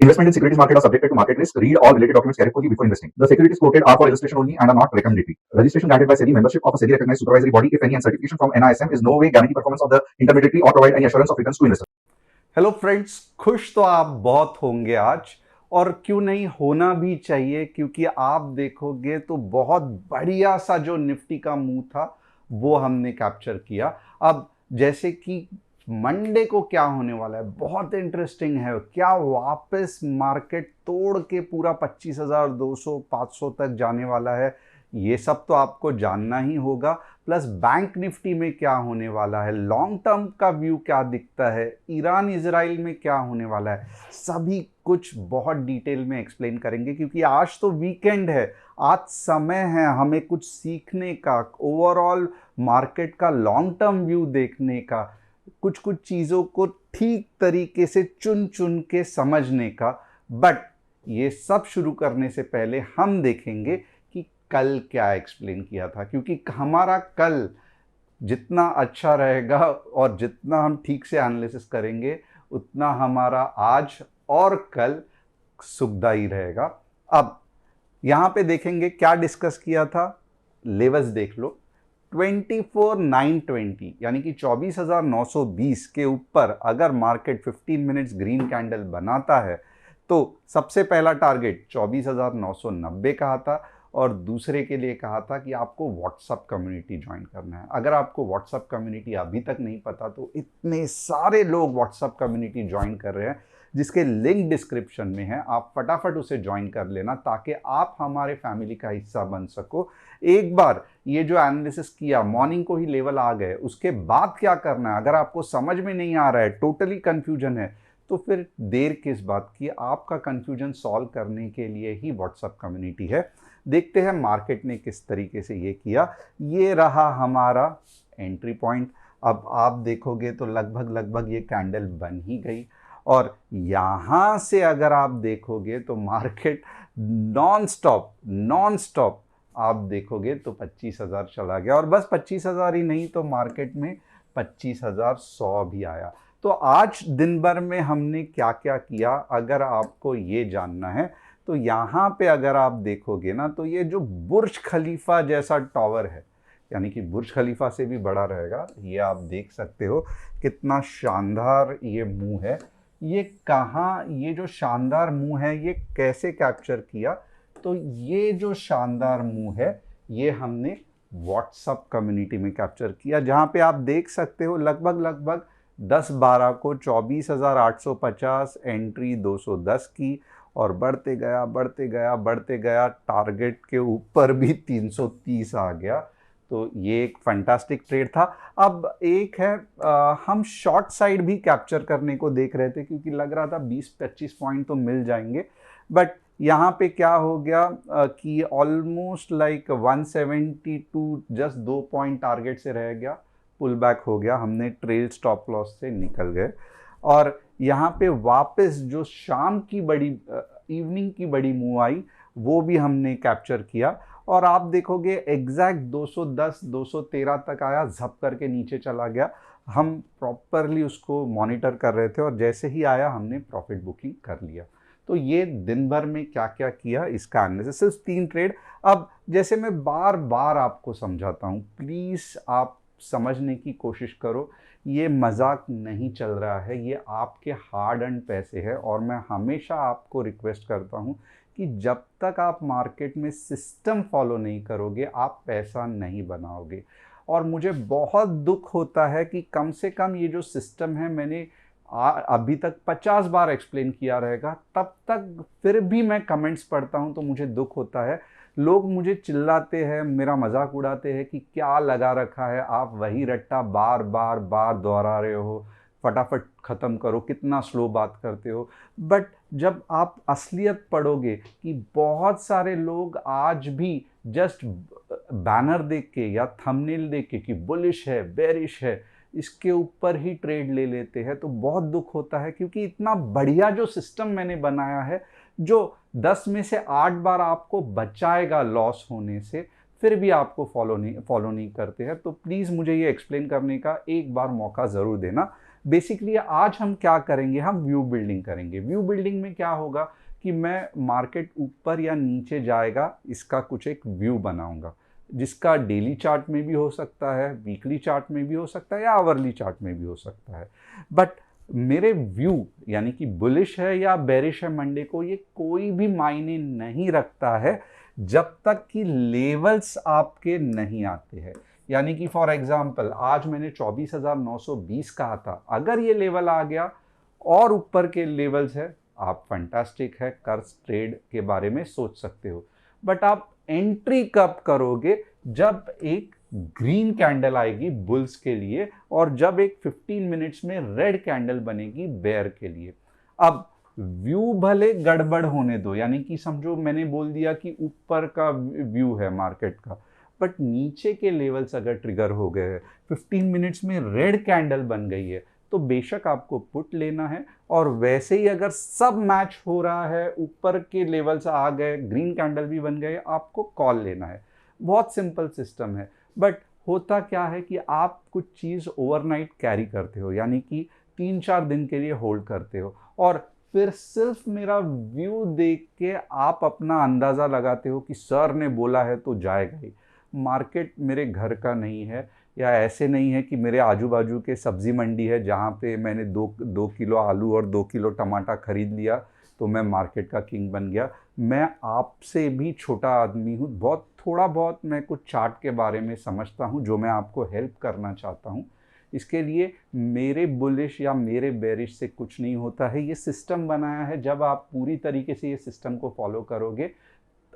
Investment in securities market are subjected to market risk. Read all related documents carefully before investing. The securities quoted are for illustration only and are not recommendatory. Registration granted by SEBI. Membership of a SEBI recognized supervisory body, if any, and certification from NISM is no way guarantee performance of the intermediary or provide any assurance of returns to investors. Hello friends, खुश तो आप बहुत होंगे आज, और क्यों नहीं, होना भी चाहिए, क्योंकि आप देखोगे तो बहुत बढ़िया सा जो निफ्टी का मूव था वो हमने कैप्चर किया। अब जैसे कि मंडे को क्या होने वाला है, बहुत इंटरेस्टिंग है। क्या वापस मार्केट तोड़ के पूरा 25,200 500 तक जाने वाला है, ये सब तो आपको जानना ही होगा। प्लस बैंक निफ्टी में क्या होने वाला है, लॉन्ग टर्म का व्यू क्या दिखता है, ईरान इजराइल में क्या होने वाला है, सभी कुछ बहुत डिटेल में एक्सप्लेन करेंगे। क्योंकि आज तो वीकेंड है, आज समय है हमें कुछ सीखने का, ओवरऑल मार्केट का लॉन्ग टर्म व्यू देखने का, कुछ कुछ चीज़ों को ठीक तरीके से चुन चुन के समझने का। बट ये सब शुरू करने से पहले हम देखेंगे कि कल क्या एक्सप्लेन किया था, क्योंकि हमारा कल जितना अच्छा रहेगा और जितना हम ठीक से एनालिसिस करेंगे, उतना हमारा आज और कल सुखदायी रहेगा। अब यहाँ पे देखेंगे क्या डिस्कस किया था, लेवल्स देख लो। 24,920 यानी कि 24,920 के ऊपर अगर मार्केट 15 मिनट्स ग्रीन कैंडल बनाता है तो सबसे पहला टारगेट 24,990 कहा था, और दूसरे के लिए कहा था कि आपको व्हाट्सएप कम्युनिटी ज्वाइन करना है। अगर आपको व्हाट्सएप कम्युनिटी अभी तक नहीं पता तो इतने सारे लोग व्हाट्सएप कम्युनिटी ज्वाइन कर रहे हैं, जिसके लिंक डिस्क्रिप्शन में है। आप फटाफट उसे ज्वाइन कर लेना ताकि आप हमारे फैमिली का हिस्सा बन सको। एक बार ये जो एनालिसिस किया, मॉर्निंग को ही लेवल आ गए, उसके बाद क्या करना है, अगर आपको समझ में नहीं आ रहा है, टोटली कंफ्यूजन है, तो फिर देर किस बात की। आपका कंफ्यूजन सॉल्व करने के लिए ही व्हाट्सएप कम्युनिटी है। देखते हैं मार्केट ने किस तरीके से ये किया। ये रहा हमारा एंट्री पॉइंट। अब आप देखोगे तो लगभग ये कैंडल बन ही गई, और यहाँ से अगर आप देखोगे तो मार्केट नॉन स्टॉप आप देखोगे तो 25,000 चला गया, और बस 25,000 ही नहीं तो मार्केट में 25,100 भी आया। तो आज दिन भर में हमने क्या क्या किया, अगर आपको ये जानना है तो यहाँ पे अगर आप देखोगे ना, तो ये जो बुर्ज खलीफा जैसा टावर है, यानी कि बुर्ज खलीफा से भी बड़ा रहेगा, ये आप देख सकते हो कितना शानदार ये मूव है। ये कहाँ, ये जो शानदार मूव है ये कैसे कैप्चर किया, तो ये जो शानदार मूव है ये हमने व्हाट्सएप कम्युनिटी में कैप्चर किया, जहाँ पे आप देख सकते हो लगभग 10-12 को 24,850 एंट्री 210 की, और बढ़ते गया टारगेट के ऊपर भी 330 आ गया। तो ये एक फैंटास्टिक ट्रेड था। अब एक है, हम शॉर्ट साइड भी कैप्चर करने को देख रहे थे, क्योंकि लग रहा था 20-25 पॉइंट तो मिल जाएंगे। बट यहाँ पे क्या हो गया कि almost like 172 just 2 point target से रह गया, पुल बैक हो गया, हमने ट्रेल स्टॉप लॉस से निकल गए। और यहाँ पे वापस जो शाम की बड़ी इवनिंग की बड़ी मूव आई, वो भी हमने कैप्चर किया। और आप देखोगे एग्जैक्ट 210 213 तक आया, झप करके नीचे चला गया। हम प्रॉपरली उसको मॉनिटर कर रहे थे, और जैसे ही आया हमने प्रॉफिट बुकिंग कर लिया। तो ये दिन भर में क्या क्या किया इसका एनालिसिस, सिर्फ 3 ट्रेड। अब जैसे मैं बार बार आपको समझाता हूँ, प्लीज़ आप समझने की कोशिश करो, ये मजाक नहीं चल रहा है, ये आपके हार्ड अर्न पैसे है। और मैं हमेशा आपको रिक्वेस्ट करता हूँ कि जब तक आप मार्केट में सिस्टम फॉलो नहीं करोगे, आप पैसा नहीं बनाओगे। और मुझे बहुत दुख होता है कि कम से कम ये जो सिस्टम है, मैंने अभी तक 50 बार एक्सप्लेन किया रहेगा, तब तक फिर भी मैं कमेंट्स पढ़ता हूँ तो मुझे दुख होता है। लोग मुझे चिल्लाते हैं, मेरा मजाक उड़ाते हैं कि क्या लगा रखा है, आप वही रट्टा बार बार दोहरा रहे हो, फटाफट ख़त्म करो, कितना स्लो बात करते हो। बट जब आप असलियत पढ़ोगे कि बहुत सारे लोग आज भी जस्ट बैनर देख के या थंबनेल देख के कि बुलिश है बेरिश है, इसके ऊपर ही ट्रेड ले लेते हैं, तो बहुत दुख होता है। क्योंकि इतना बढ़िया जो सिस्टम मैंने बनाया है, जो 10 में से 8 बार आपको बचाएगा लॉस होने से, फिर भी आपको फॉलो नहीं करते हैं। तो प्लीज़ मुझे ये एक्सप्लेन करने का एक बार मौका ज़रूर देना। बेसिकली आज हम क्या करेंगे, हम व्यू बिल्डिंग करेंगे। व्यू बिल्डिंग में क्या होगा कि मैं मार्केट ऊपर या नीचे जाएगा इसका कुछ एक व्यू बनाऊंगा, जिसका डेली चार्ट में भी हो सकता है, वीकली चार्ट में भी हो सकता है या आवरली चार्ट में भी हो सकता है। बट मेरे व्यू यानी कि बुलिश है या बेरिश है मंडे को, ये कोई भी मायने नहीं रखता है जब तक कि लेवल्स आपके नहीं आते हैं। यानी कि फॉर एग्जांपल आज मैंने 24,920 कहा था, अगर ये लेवल आ गया और ऊपर के लेवल्स है, आप फंटास्टिक है, कर ट्रेड के बारे में सोच सकते हो। बट आप एंट्री कब करोगे, जब एक ग्रीन कैंडल आएगी बुल्स के लिए और जब एक 15 मिनट्स में रेड कैंडल बनेगी बेयर के लिए। अब व्यू भले गड़बड़ होने दो, यानी कि समझो मैंने बोल दिया कि ऊपर का व्यू है मार्केट का, बट नीचे के लेवल्स अगर ट्रिगर हो गए हैं, 15 मिनट्स में रेड कैंडल बन गई है, तो बेशक आपको पुट लेना है। और वैसे ही अगर सब मैच हो रहा है, ऊपर के लेवल्स आ गए, ग्रीन कैंडल भी बन गए, आपको कॉल लेना है। बहुत सिंपल सिस्टम है। बट होता क्या है कि आप कुछ चीज़ ओवरनाइट कैरी करते हो, यानी कि 3-4 दिन के लिए होल्ड करते हो, और फिर सिर्फ मेरा व्यू देख के आप अपना अंदाज़ा लगाते हो कि सर ने बोला है तो जाएगा ही। मार्केट मेरे घर का नहीं है, या ऐसे नहीं है कि मेरे आजू बाजू के सब्जी मंडी है जहाँ पे मैंने 2 किलो आलू और 2 किलो टमाटर खरीद लिया तो मैं मार्केट का किंग बन गया। मैं आपसे भी छोटा आदमी हूँ, बहुत थोड़ा बहुत मैं कुछ चार्ट के बारे में समझता हूँ जो मैं आपको हेल्प करना चाहता हूँ। इसके लिए मेरे बुलिश या मेरे बेरिश से कुछ नहीं होता है, ये सिस्टम बनाया है। जब आप पूरी तरीके से ये सिस्टम को फॉलो करोगे,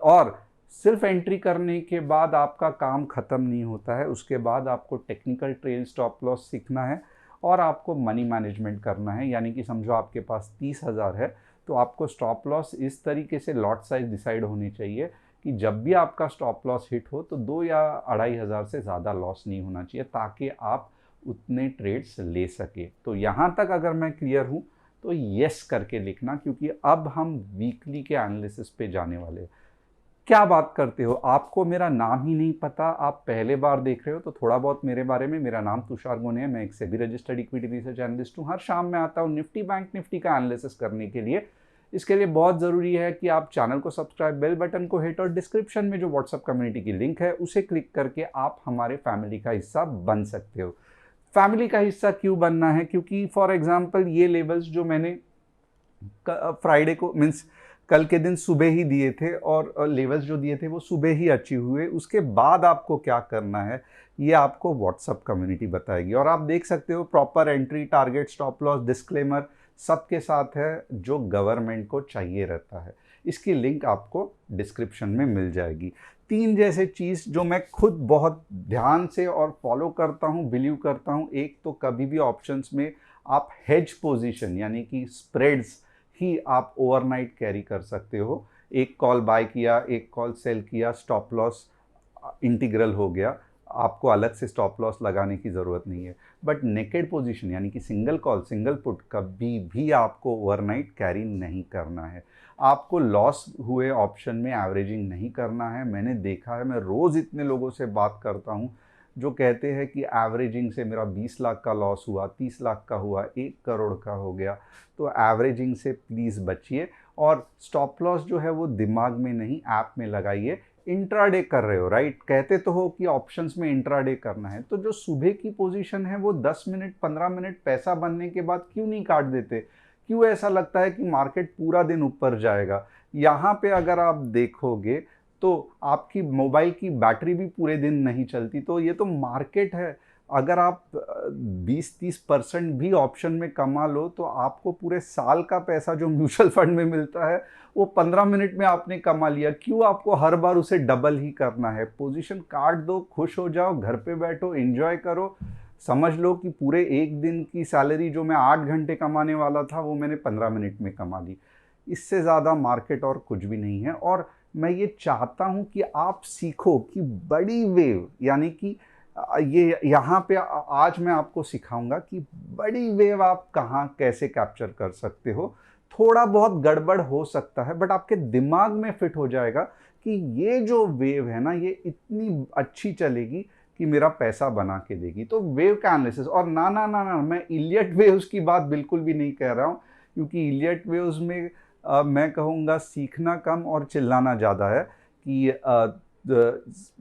और सिर्फ एंट्री करने के बाद आपका काम ख़त्म नहीं होता है, उसके बाद आपको टेक्निकल ट्रेल स्टॉप लॉस सीखना है और आपको मनी मैनेजमेंट करना है। यानी कि समझो आपके पास 30,000 है, तो आपको स्टॉप लॉस इस तरीके से लॉट साइज डिसाइड होनी चाहिए कि जब भी आपका स्टॉप लॉस हिट हो तो 2 या 2,500 से ज़्यादा लॉस नहीं होना चाहिए, ताकि आप उतने ट्रेड्स ले सके। तो यहाँ तक अगर मैं क्लियर हूँ तो यस करके लिखना, क्योंकि अब हम वीकली के एनालिसिस पे जाने वाले हैं। क्या बात करते हो, आपको मेरा नाम ही नहीं पता, आप पहले बार देख रहे हो, तो थोड़ा बहुत मेरे बारे में। मेरा नाम तुषार गोने है, मैं एक SEBI registered equity research analyst हूँ। हर शाम मैं आता हूँ निफ्टी बैंक निफ्टी का एनालिसिस करने के लिए। इसके लिए बहुत ज़रूरी है कि आप चैनल को सब्सक्राइब, बेल बटन को हिट, और डिस्क्रिप्शन में जो व्हाट्सअप कम्युनिटी की लिंक है उसे क्लिक करके आप हमारे फैमिली का हिस्सा बन सकते हो। फैमिली का हिस्सा क्यों बनना है, क्योंकि फॉर एग्जांपल ये लेवल्स जो मैंने फ्राइडे को मीन्स कल के दिन सुबह ही दिए थे, और लेवल्स जो दिए थे वो सुबह ही अचीव हुए। उसके बाद आपको क्या करना है ये आपको व्हाट्सअप कम्युनिटी बताएगी, और आप देख सकते हो proper entry, target, stop loss, disclaimer सबके साथ है जो गवर्नमेंट को चाहिए रहता है। इसकी लिंक आपको डिस्क्रिप्शन में मिल जाएगी। 3 जैसे चीज़ जो मैं खुद बहुत ध्यान से और फॉलो करता हूँ, बिलीव करता हूँ। एक तो कभी भी ऑप्शंस में आप हेज पोजीशन यानी कि स्प्रेड्स ही आप ओवरनाइट कैरी कर सकते हो। एक कॉल बाय किया, एक कॉल सेल किया, स्टॉप लॉस इंटीग्रल हो गया, आपको अलग से स्टॉप लॉस लगाने की ज़रूरत नहीं है। बट नेकेड पोजीशन यानी कि सिंगल कॉल, सिंगल पुट कभी भी आपको ओवरनाइट कैरी नहीं करना है। आपको लॉस हुए ऑप्शन में एवरेजिंग नहीं करना है। मैंने देखा है, मैं रोज़ इतने लोगों से बात करता हूँ जो कहते हैं कि एवरेजिंग से मेरा 20 लाख का लॉस हुआ, 30 लाख का हुआ, 1 करोड़ का हो गया। तो एवरेजिंग से प्लीज़ बचिए, और स्टॉप लॉस जो है वो दिमाग में नहीं ऐप में लगाइए। इंट्राडे कर रहे हो, राइट, कहते तो हो कि ऑप्शंस में इंट्राडे करना है, तो जो सुबह की पोजीशन है वो 10 मिनट 15 मिनट पैसा बनने के बाद क्यों नहीं काट देते? क्यों ऐसा लगता है कि मार्केट पूरा दिन ऊपर जाएगा? यहाँ पे अगर आप देखोगे तो आपकी मोबाइल की बैटरी भी पूरे दिन नहीं चलती। तो ये तो मार्केट है। अगर आप 20-30% भी ऑप्शन में कमा लो तो आपको पूरे साल का पैसा जो म्यूचुअल फंड में मिलता है वो 15 मिनट में आपने कमा लिया। क्यों आपको हर बार उसे डबल ही करना है? पोजीशन काट दो, खुश हो जाओ, घर पे बैठो, एंजॉय करो। समझ लो कि पूरे एक दिन की सैलरी जो मैं 8 घंटे कमाने वाला था वो मैंने 15 मिनट में कमा ली। इससे ज़्यादा मार्केट और कुछ भी नहीं है। और मैं ये चाहता हूँ कि आप सीखो कि बड़ी वेव यानी कि ये यहाँ पे आज मैं आपको सिखाऊंगा कि बड़ी वेव आप कहाँ कैसे कैप्चर कर सकते हो। थोड़ा बहुत गड़बड़ हो सकता है बट आपके दिमाग में फिट हो जाएगा कि ये जो वेव है ना ये इतनी अच्छी चलेगी कि मेरा पैसा बना के देगी। तो वेव का एनालिसिस, और ना मैं इलियट वेव्स की बात बिल्कुल भी नहीं कह रहा हूँ, क्योंकि इलियट वेव्स में मैं कहूँगा सीखना कम और चिल्लाना ज़्यादा है कि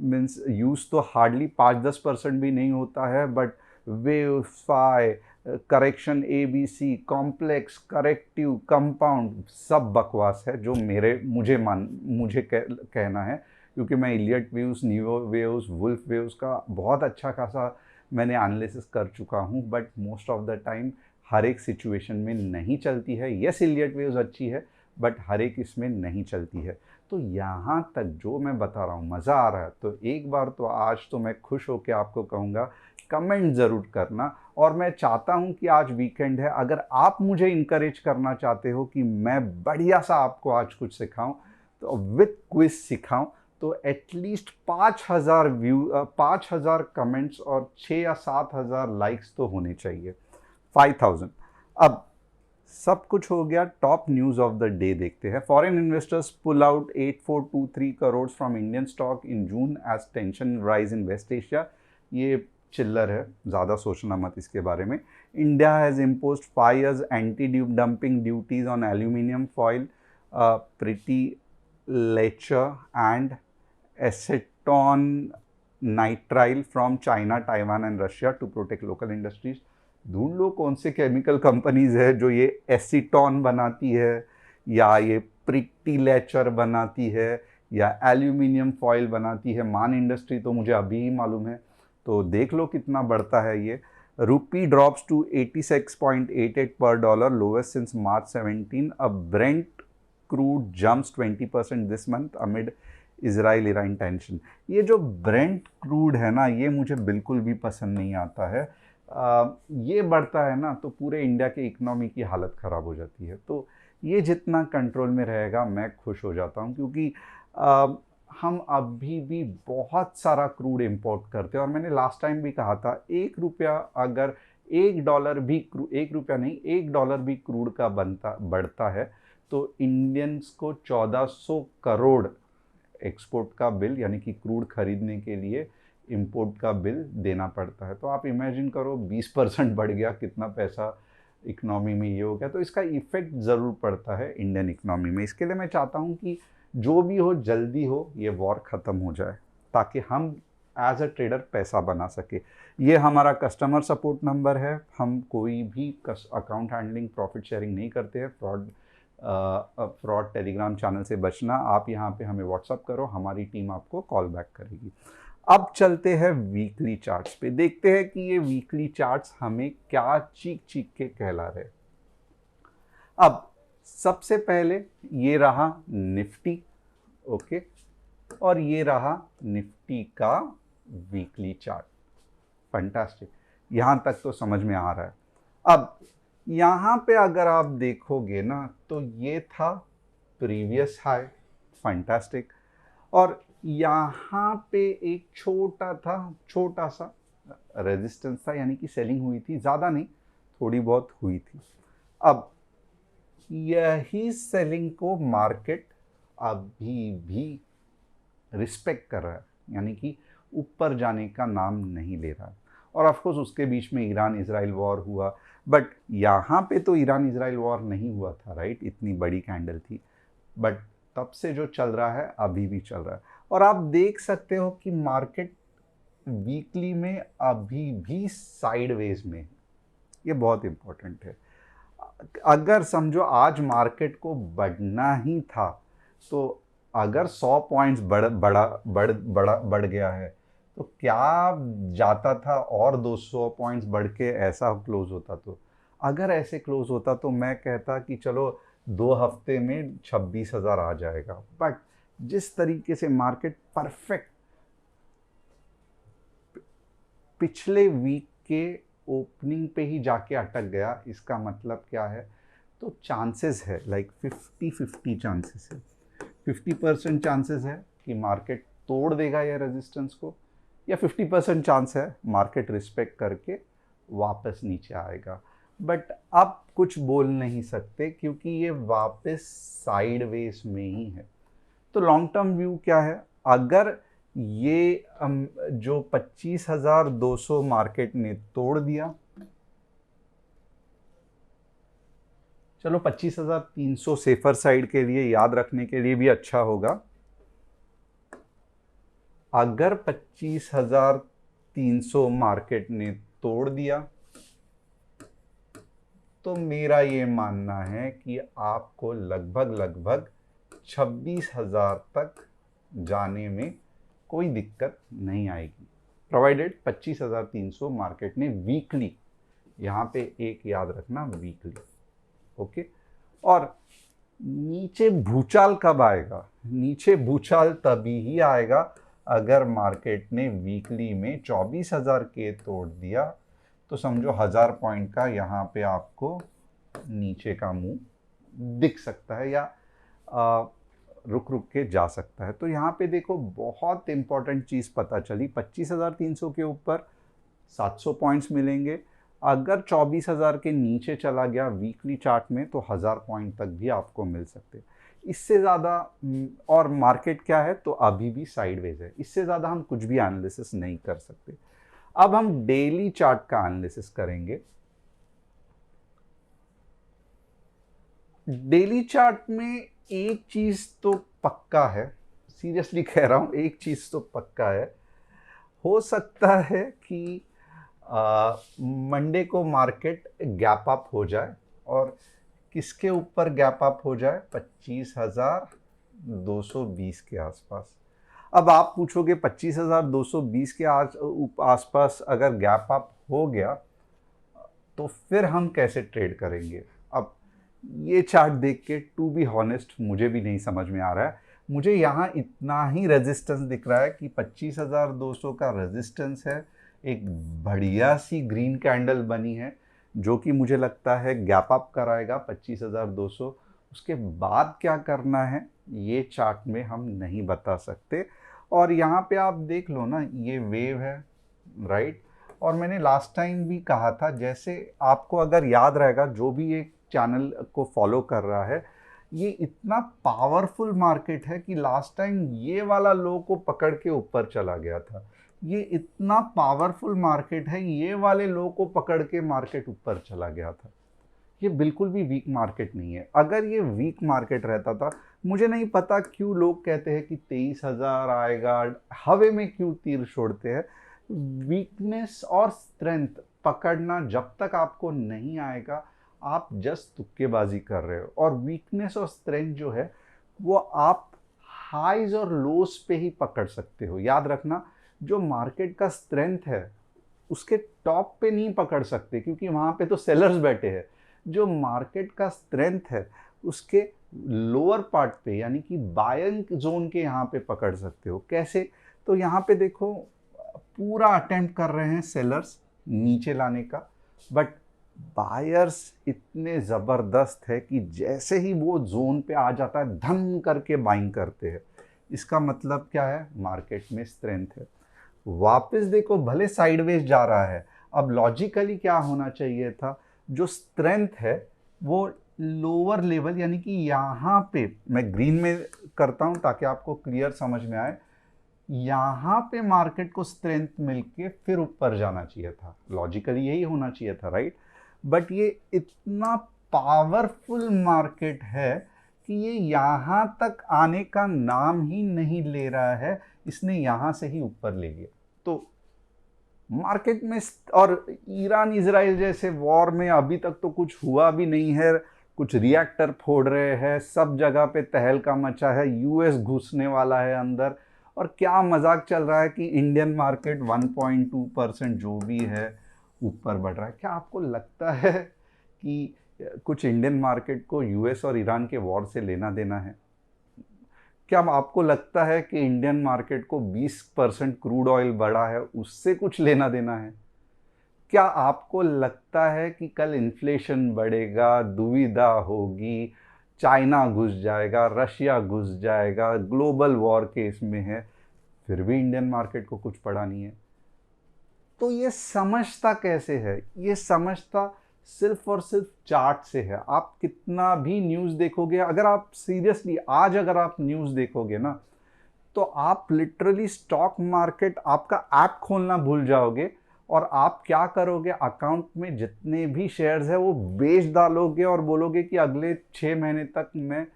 मीन्स यूज़ तो हार्डली 5-10% भी नहीं होता है, but wave five correction ABC complex corrective compound सब बकवास है, जो मुझे कहना है, क्योंकि मैं Elliott waves, new waves, Wolfe waves का बहुत अच्छा खासा मैंने एनालिसिस कर चुका हूँ, but most of the time हर एक सिचुएशन में नहीं चलती है। यस, इलियट वेव्स अच्छी है, बट हर एक इसमें नहीं चलती है। तो यहाँ तक जो मैं बता रहा हूँ मज़ा आ रहा है, तो एक बार तो आज तो मैं खुश होकर आपको कहूँगा कमेंट ज़रूर करना। और मैं चाहता हूँ कि आज वीकेंड है, अगर आप मुझे इनकरेज करना चाहते हो कि मैं बढ़िया सा आपको आज कुछ सिखाऊं, तो विथ क्विज सिखाऊं, तो एटलीस्ट 5,000 कमेंट्स और 6 या 7,000 लाइक्स तो होने चाहिए। 5,000। अब सब कुछ हो गया, top news of the day देखते हैं। Foreign investors pull out 8423 crore from Indian stock in June as tension rise in West Asia. ये चिल्लर है, ज़्यादा सोचना मत इसके बारे में। India has imposed 5 years anti dumping duties on aluminium foil, pretty lecher and acetone nitrile from China, Taiwan and Russia to protect local industries. ढूंढ लो कौन से केमिकल कंपनीज है जो ये एसीटोन बनाती है, या ये प्रिटी लेचर बनाती है, या एल्यूमिनियम फॉइल बनाती है। मान इंडस्ट्री तो मुझे अभी ही मालूम है, तो देख लो कितना बढ़ता है ये। रूपी ड्रॉप्स टू 86.88 पर डॉलर, लोवेस्ट सिंस March 17। अब Brent crude jumps 20% this month amid Israel Iran tension. ये जो ब्रेंट क्रूड है ना, ये मुझे बिल्कुल भी पसंद नहीं आता है। ये बढ़ता है ना तो पूरे इंडिया के इकोनॉमी की हालत ख़राब हो जाती है। तो ये जितना कंट्रोल में रहेगा मैं खुश हो जाता हूँ, क्योंकि हम अभी भी बहुत सारा क्रूड इंपोर्ट करते हैं। और मैंने लास्ट टाइम भी कहा था, अगर $1 भी क्रूड का बढ़ता है तो इंडियंस को 1400 करोड़ एक्सपोर्ट का बिल, यानी कि क्रूड खरीदने के लिए इंपोर्ट का बिल देना पड़ता है। तो आप इमेजिन करो 20% बढ़ गया, कितना पैसा इकनॉमी में ये हो गया। तो इसका इफ़ेक्ट ज़रूर पड़ता है इंडियन इकनॉमी में। इसके लिए मैं चाहता हूँ कि जो भी हो जल्दी हो, ये वॉर ख़त्म हो जाए, ताकि हम एज अ ट्रेडर पैसा बना सके। ये हमारा कस्टमर सपोर्ट नंबर है। हम कोई भी अकाउंट हैंडलिंग, प्रॉफिट शेयरिंग नहीं करते हैं। फ्रॉड टेलीग्राम चैनल से बचना। आप यहाँ पे हमें व्हाट्सअप करो, हमारी टीम आपको कॉल बैक करेगी। अब चलते हैं वीकली चार्ट्स पे, देखते हैं कि ये वीकली चार्ट्स हमें क्या चीख चीख के कहला रहे। अब सबसे पहले ये रहा निफ्टी, ओके, और ये रहा निफ्टी का वीकली चार्ट। फैंटास्टिक, यहाँ तक तो समझ में आ रहा है। अब यहाँ पे अगर आप देखोगे ना, तो ये था प्रीवियस हाई, फैंटास्टिक, और यहाँ पे एक छोटा सा रेजिस्टेंस था, यानी कि सेलिंग हुई थी, ज़्यादा नहीं, थोड़ी बहुत हुई थी। अब यही सेलिंग को मार्केट अभी भी रिस्पेक्ट कर रहा है, यानी कि ऊपर जाने का नाम नहीं ले रहा है। और ऑफ कोर्स उसके बीच में ईरान इजराइल वॉर हुआ, बट यहाँ पे तो ईरान इजराइल वॉर नहीं हुआ था, राइट? इतनी बड़ी कैंडल थी, बट तब से जो चल रहा है अभी भी चल रहा है। और आप देख सकते हो कि मार्केट वीकली में अभी भी साइडवेज में है। ये बहुत इंपॉर्टेंट है। अगर समझो आज मार्केट को बढ़ना ही था, तो अगर 100 पॉइंट्स बढ़ गया है, तो क्या जाता था और 200 पॉइंट्स बढ़ के ऐसा क्लोज होता। तो अगर ऐसे क्लोज होता तो मैं कहता कि चलो 2 हफ्ते में 26,000 आ जाएगा। बट जिस तरीके से मार्केट परफेक्ट पिछले वीक के ओपनिंग पे ही जाके अटक गया, इसका मतलब क्या है? तो चांसेस है, लाइक 50-50 चांसेस है। 50% चांसेस है कि मार्केट तोड़ देगा ये रेजिस्टेंस को, या 50% चांस है मार्केट रिस्पेक्ट करके वापस नीचे आएगा। बट अब कुछ बोल नहीं सकते, क्योंकि ये वापस साइडवेज में ही है। तो लॉन्ग टर्म व्यू क्या है? अगर ये जो 25,200 मार्केट ने तोड़ दिया, चलो 25,300 सेफर साइड के लिए याद रखने के लिए भी अच्छा होगा। अगर 25,300 मार्केट ने तोड़ दिया तो मेरा ये मानना है कि आपको लगभग 26,000 तक जाने में कोई दिक्कत नहीं आएगी, प्रोवाइडेड 25,300 मार्केट ने वीकली, यहाँ पे एक याद रखना वीकली, ओके। और नीचे भूचाल कब आएगा? नीचे भूचाल तभी ही आएगा अगर मार्केट ने वीकली में 24,000 के तोड़ दिया, तो समझो 1000 पॉइंट का यहाँ पे आपको नीचे का मुंह दिख सकता है या रुक के जा सकता है। तो यहाँ पे देखो बहुत इंपॉर्टेंट चीज़ पता चली, 25,300 के ऊपर 700 पॉइंट्स मिलेंगे। अगर 24,000 के नीचे चला गया वीकली चार्ट में तो 1000 पॉइंट तक भी आपको मिल सकते हैं। इससे ज़्यादा, और मार्केट क्या है तो अभी भी साइडवेज है, इससे ज़्यादा हम कुछ भी एनालिसिस नहीं कर सकते। अब हम डेली चार्ट का एनालिसिस करेंगे। डेली चार्ट में एक चीज तो पक्का है, सीरियसली कह रहा हूं, एक चीज तो पक्का है, हो सकता है कि मंडे को मार्केट गैप अप हो जाए, और किसके ऊपर गैप अप हो जाए? 25,220 के आसपास। अब आप पूछोगे 25,220 के आसपास अगर गैप अप हो गया तो फिर हम कैसे ट्रेड करेंगे? अब ये चार्ट देख के टू बी हॉनेस्ट मुझे भी नहीं समझ में आ रहा है। मुझे यहाँ इतना ही रेजिस्टेंस दिख रहा है कि 25,200 का रेजिस्टेंस है, एक बढ़िया सी ग्रीन कैंडल बनी है जो कि मुझे लगता है गैप अप कराएगा 25,200। उसके बाद क्या करना है ये चार्ट में हम नहीं बता सकते। और यहाँ पे आप देख लो ना, ये वेव है, राइट। और मैंने लास्ट टाइम भी कहा था, जैसे आपको अगर याद रहेगा, जो भी एक चैनल को फॉलो कर रहा है, ये इतना पावरफुल मार्केट है कि लास्ट टाइम ये वाला लो को पकड़ के ऊपर चला गया था। ये इतना पावरफुल मार्केट है, ये वाले लो को पकड़ के मार्केट ऊपर चला गया था। ये बिल्कुल भी वीक मार्केट नहीं है। अगर ये वीक मार्केट रहता था, मुझे नहीं पता क्यों लोग कहते हैं कि 23,000 आएगा, हवे में क्यों तीर छोड़ते हैं। वीकनेस और स्ट्रेंथ पकड़ना जब तक आपको नहीं आएगा, आप जस्ट तुक्केबाजी कर रहे हो। और वीकनेस और स्ट्रेंथ जो है वो आप हाइज और लोस पे ही पकड़ सकते हो। याद रखना, जो मार्केट का स्ट्रेंथ है उसके टॉप पे नहीं पकड़ सकते, क्योंकि वहाँ पे तो सेलर्स बैठे हैं। जो मार्केट का स्ट्रेंथ है उसके लोअर पार्ट पे, यानी कि बाइंग जोन के यहाँ पे पकड़ सकते हो। कैसे? तो यहाँ पे देखो, पूरा अटेम्प्ट कर रहे हैं सेलर्स नीचे लाने का, बट बायर्स इतने ज़बरदस्त है कि जैसे ही वो जोन पे आ जाता है धन करके बाइंग करते हैं। इसका मतलब क्या है? मार्केट में स्ट्रेंथ है। वापस देखो, भले साइडवेज जा रहा है, अब लॉजिकली क्या होना चाहिए था? जो स्ट्रेंथ है वो लोअर लेवल, यानी कि यहाँ पे मैं ग्रीन में करता हूँ ताकि आपको क्लियर समझ में आए, यहाँ पे मार्केट को स्ट्रेंथ मिलके फिर ऊपर जाना चाहिए था। लॉजिकली यही होना चाहिए था, राइट। बट ये इतना पावरफुल मार्केट है कि ये यहाँ तक आने का नाम ही नहीं ले रहा है, इसने यहाँ से ही ऊपर ले लिया। तो मार्केट में, और ईरान इजराइल जैसे वॉर में अभी तक तो कुछ हुआ भी नहीं है, कुछ रिएक्टर फोड़ रहे हैं, सब जगह पे तहलका मचा है, यूएस घुसने वाला है अंदर, और क्या मजाक चल रहा है कि इंडियन मार्केट 1.2% जो भी है ऊपर बढ़ रहा है। क्या आपको लगता है कि कुछ इंडियन मार्केट को यूएस और ईरान के वॉर से लेना देना है? क्या आपको लगता है कि इंडियन मार्केट को 20% क्रूड ऑयल बढ़ा है उससे कुछ लेना देना है? क्या आपको लगता है कि कल इन्फ्लेशन बढ़ेगा, दुविधा होगी, चाइना घुस जाएगा, रशिया घुस जाएगा, ग्लोबल वॉर केस में है, फिर भी इंडियन मार्केट को कुछ पड़ा नहीं है? तो ये समझता कैसे है? ये समझता सिर्फ और सिर्फ चार्ट से है। आप कितना भी न्यूज़ देखोगे, अगर आप सीरियसली आज अगर आप न्यूज़ देखोगे ना, तो आप लिटरली स्टॉक मार्केट आपका ऐप खोलना भूल जाओगे और आप क्या करोगे, अकाउंट में जितने भी शेयर्स है वो बेच डालोगे और बोलोगे कि अगले 6 महीने तक मैं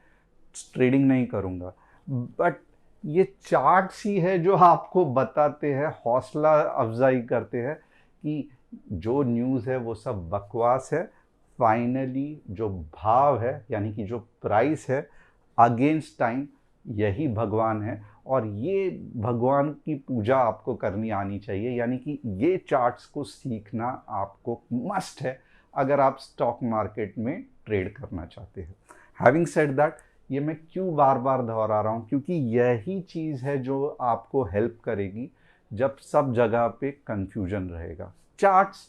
ट्रेडिंग नहीं करूंगा। बट ये चार्ट्स ही है जो आपको बताते हैं, हौसला अफजाई करते हैं कि जो न्यूज़ है वो सब बकवास है। फाइनली जो भाव है यानी कि जो प्राइस है अगेंस्ट टाइम, यही भगवान है और ये भगवान की पूजा आपको करनी आनी चाहिए। यानी कि ये चार्ट्स को सीखना आपको मस्ट है अगर आप स्टॉक मार्केट में ट्रेड करना चाहते हैं। हैविंग सेड दैट, ये मैं क्यों बार बार दोहरा रहा हूँ, क्योंकि यही चीज़ है जो आपको हेल्प करेगी जब सब जगह पे कंफ्यूजन रहेगा। चार्ट्स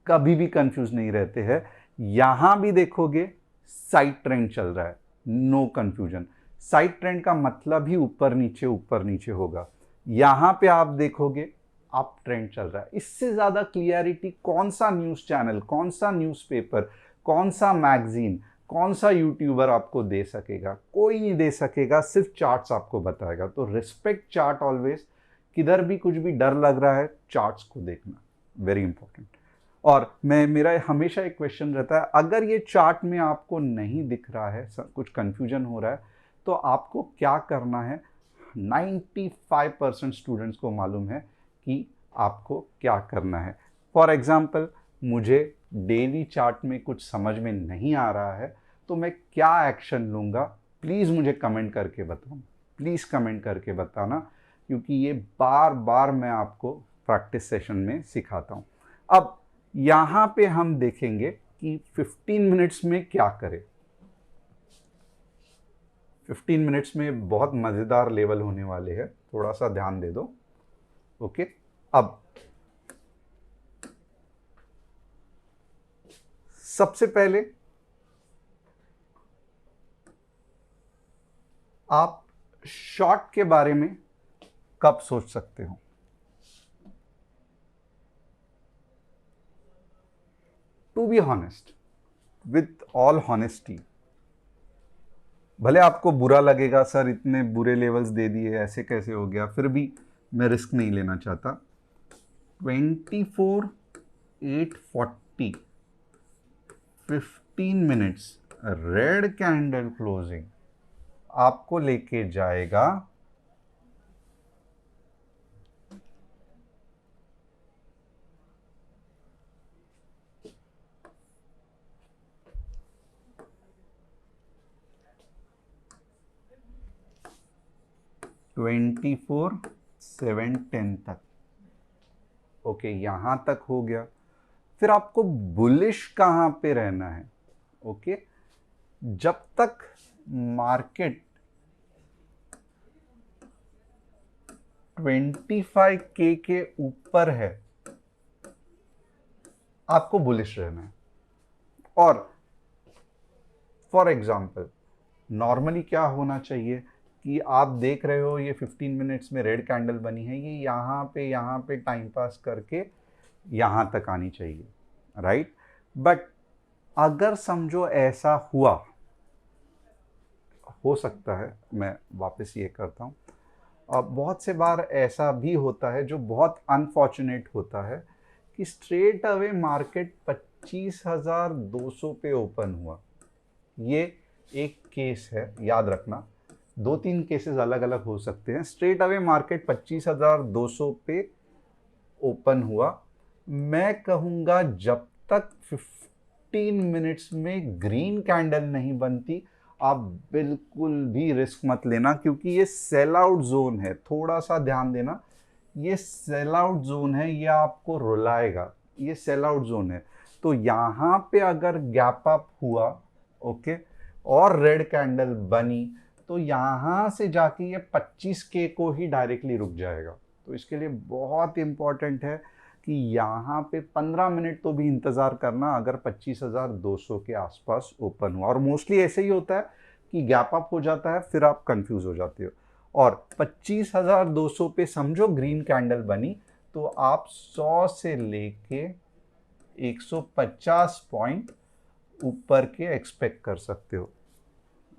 कभी भी कंफ्यूज नहीं रहते हैं। यहाँ भी देखोगे साइड ट्रेंड चल रहा है, नो कंफ्यूजन। साइड ट्रेंड का मतलब ही ऊपर नीचे होगा। यहाँ पे आप देखोगे अप ट्रेंड चल रहा है। इससे ज़्यादा क्लियरिटी कौन सा न्यूज़ चैनल, कौन सा न्यूज़पेपर, कौन सा मैगजीन, कौन सा यूट्यूबर आपको दे सकेगा? कोई नहीं दे सकेगा, सिर्फ चार्ट्स आपको बताएगा। तो रिस्पेक्ट चार्ट ऑलवेज। किधर भी कुछ भी डर लग रहा है, चार्ट्स को देखना वेरी इंपॉर्टेंट। और मेरा हमेशा एक क्वेश्चन रहता है, अगर ये चार्ट में आपको नहीं दिख रहा है, कुछ कंफ्यूजन हो रहा है, तो आपको क्या करना है? 95% स्टूडेंट्स को मालूम है कि आपको क्या करना है। फॉर एग्जाम्पल, मुझे डेली चार्ट में कुछ समझ में नहीं आ रहा है तो मैं क्या एक्शन लूँगा? प्लीज़ मुझे कमेंट करके बताओ, प्लीज़ कमेंट करके बताना, क्योंकि ये बार बार मैं आपको प्रैक्टिस सेशन में सिखाता हूँ। अब यहाँ पे हम देखेंगे कि 15 मिनट्स में क्या करें। 15 मिनट्स में बहुत मज़ेदार लेवल होने वाले हैं, थोड़ा सा ध्यान दे दो। ओके, अब सबसे पहले आप शॉर्ट के बारे में कब सोच सकते हो? To be honest, with all honesty, भले आपको बुरा लगेगा, सर इतने बुरे लेवल्स दे दिए, ऐसे कैसे हो गया, फिर भी मैं रिस्क नहीं लेना चाहता। 24,840, 15 मिनट्स रेड कैंडल क्लोजिंग आपको लेके जाएगा 24,710 तक। ओके, यहां तक हो गया। फिर आपको बुलिश कहां पे रहना है? ओके, जब तक मार्केट 25K के ऊपर है आपको बुलिश रहना है। और फॉर एग्जाम्पल, नॉर्मली क्या होना चाहिए कि आप देख रहे हो ये 15 मिनट्स में रेड कैंडल बनी है, ये यहाँ पे टाइम पास करके यहाँ तक आनी चाहिए, राइट? बट अगर समझो ऐसा हुआ, हो सकता है, मैं वापस ये करता हूँ, बहुत से बार ऐसा भी होता है जो बहुत अनफॉर्चुनेट होता है कि स्ट्रेट अवे मार्केट 25,200 पे ओपन हुआ। ये एक केस है, याद रखना, 2-3 केसेस अलग अलग हो सकते हैं। स्ट्रेट अवे मार्केट 25,200 पे ओपन हुआ। मैं कहूँगा जब तक 15 मिनट्स में ग्रीन कैंडल नहीं बनती, आप बिल्कुल भी रिस्क मत लेना, क्योंकि ये सेल आउट जोन है। थोड़ा सा ध्यान देना, ये सेल आउट जोन है, ये आपको रुलाएगा। ये सेल आउट जोन है। तो यहाँ पे अगर गैप अप हुआ, ओके, और रेड कैंडल बनी, तो यहाँ से जाके ये 25K को ही डायरेक्टली रुक जाएगा। तो इसके लिए बहुत इंपॉर्टेंट है कि यहाँ पे 15 मिनट तो भी इंतज़ार करना अगर 25,200 के आसपास ओपन हुआ। और मोस्टली ऐसे ही होता है कि गैप अप हो जाता है, फिर आप कंफ्यूज हो जाते हो। और 25,200 पे समझो ग्रीन कैंडल बनी, तो आप 100 से लेके 150 पॉइंट ऊपर के एक्सपेक्ट कर सकते हो,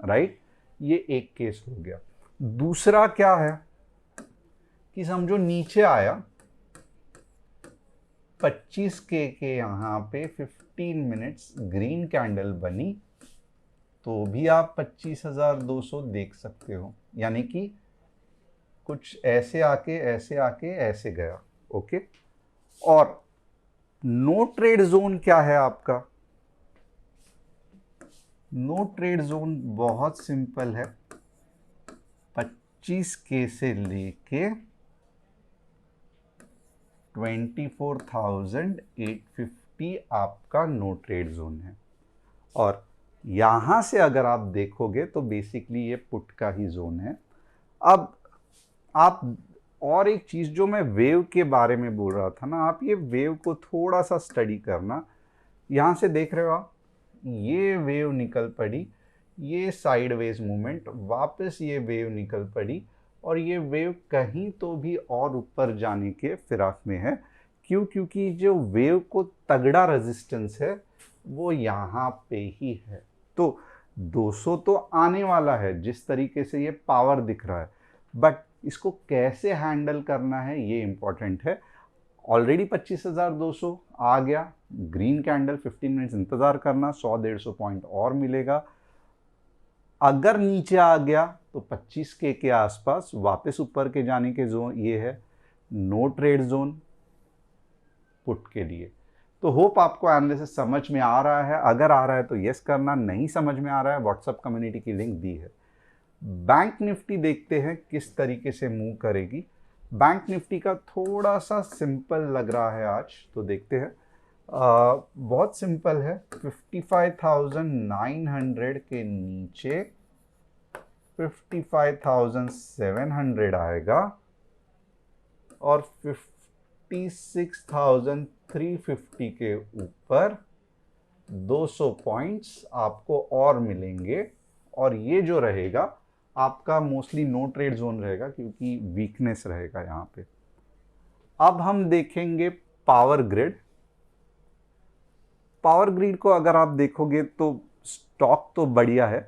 राइट? ये एक केस हो गया। दूसरा क्या है कि समझो नीचे आया 25K के यहाँ पे 15 मिनट्स ग्रीन कैंडल बनी, तो भी आप 25,200 देख सकते हो, यानी कि कुछ ऐसे आके ऐसे गया। ओके, और नो ट्रेड जोन क्या है आपका? नो ट्रेड जोन बहुत सिंपल है, 25K से लेके 24,850 आपका नो ट्रेड जोन है। और यहां से अगर आप देखोगे तो बेसिकली ये पुट का ही जोन है। अब आप और एक चीज जो मैं वेव के बारे में बोल रहा था ना, आप ये वेव को थोड़ा सा स्टडी करना। यहां से देख रहे हो आप, ये वेव निकल पड़ी, ये साइडवेज मूवमेंट, वापस ये वेव निकल पड़ी, और ये वेव कहीं तो भी और ऊपर जाने के फिराक में है। क्यों? क्योंकि जो वेव को तगड़ा रेजिस्टेंस है वो यहाँ पे ही है। तो 200 तो आने वाला है जिस तरीके से ये पावर दिख रहा है, बट इसको कैसे हैंडल करना है ये इंपॉर्टेंट है। ऑलरेडी 25,200 आ गया, ग्रीन कैंडल 15 मिनट्स इंतजार करना, 100-150 पॉइंट और मिलेगा। अगर नीचे आ गया तो 25K के आसपास वापस ऊपर के जाने के जोन ये है नो ट्रेड जोन पुट के लिए। तो होप आपको एनालिसिस समझ में आ रहा है। अगर आ रहा है तो यस करना, नहीं समझ में आ रहा है व्हाट्सएप कम्युनिटी की लिंक दी है। बैंक निफ्टी देखते हैं किस तरीके से मूव करेगी। बैंक निफ्टी का थोड़ा सा सिंपल लग रहा है आज, तो देखते हैं। बहुत सिंपल है, 55,900 के नीचे 55,700 आएगा और 56,350 के ऊपर 200 पॉइंट्स आपको और मिलेंगे। और ये जो रहेगा आपका मोस्टली नो ट्रेड जोन रहेगा, क्योंकि वीकनेस रहेगा यहाँ पे। अब हम देखेंगे पावर ग्रिड। पावर ग्रिड को अगर आप देखोगे तो स्टॉक तो बढ़िया है,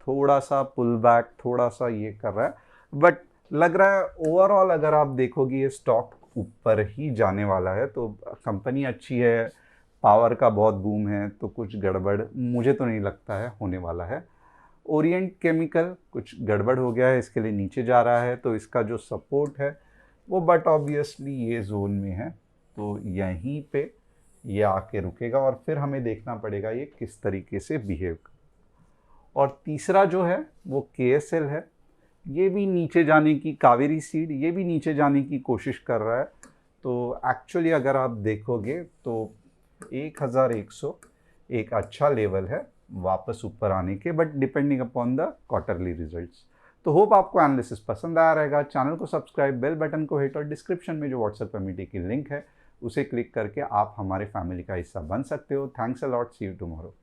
थोड़ा सा पुल बैक, थोड़ा सा ये कर रहा है, बट लग रहा है ओवरऑल अगर आप देखोगे ये स्टॉक ऊपर ही जाने वाला है। तो कंपनी अच्छी है, पावर का बहुत बूम है, तो कुछ गड़बड़ मुझे तो नहीं लगता है होने वाला है। ओरिएंट केमिकल कुछ गड़बड़ हो गया है, इसके लिए नीचे जा रहा है, तो इसका जो सपोर्ट है वो बट ऑब्वियसली ये जोन में है, तो यहीं पे ये आके रुकेगा और फिर हमें देखना पड़ेगा ये किस तरीके से बिहेव कर। और तीसरा जो है वो KSL है, ये भी नीचे जाने की, कावेरी सीड ये भी नीचे जाने की कोशिश कर रहा है। तो एक्चुअली अगर आप देखोगे तो 1100 एक अच्छा लेवल है वापस ऊपर आने के, but depending upon the quarterly results. तो होप आपको एनालिसिस पसंद आया रहेगा। चैनल को सब्सक्राइब, बेल बटन को हिट, और डिस्क्रिप्शन में जो व्हाट्सएप कम्युनिटी की लिंक है उसे क्लिक करके आप हमारे फैमिली का हिस्सा बन सकते हो। Thanks a lot, see you tomorrow.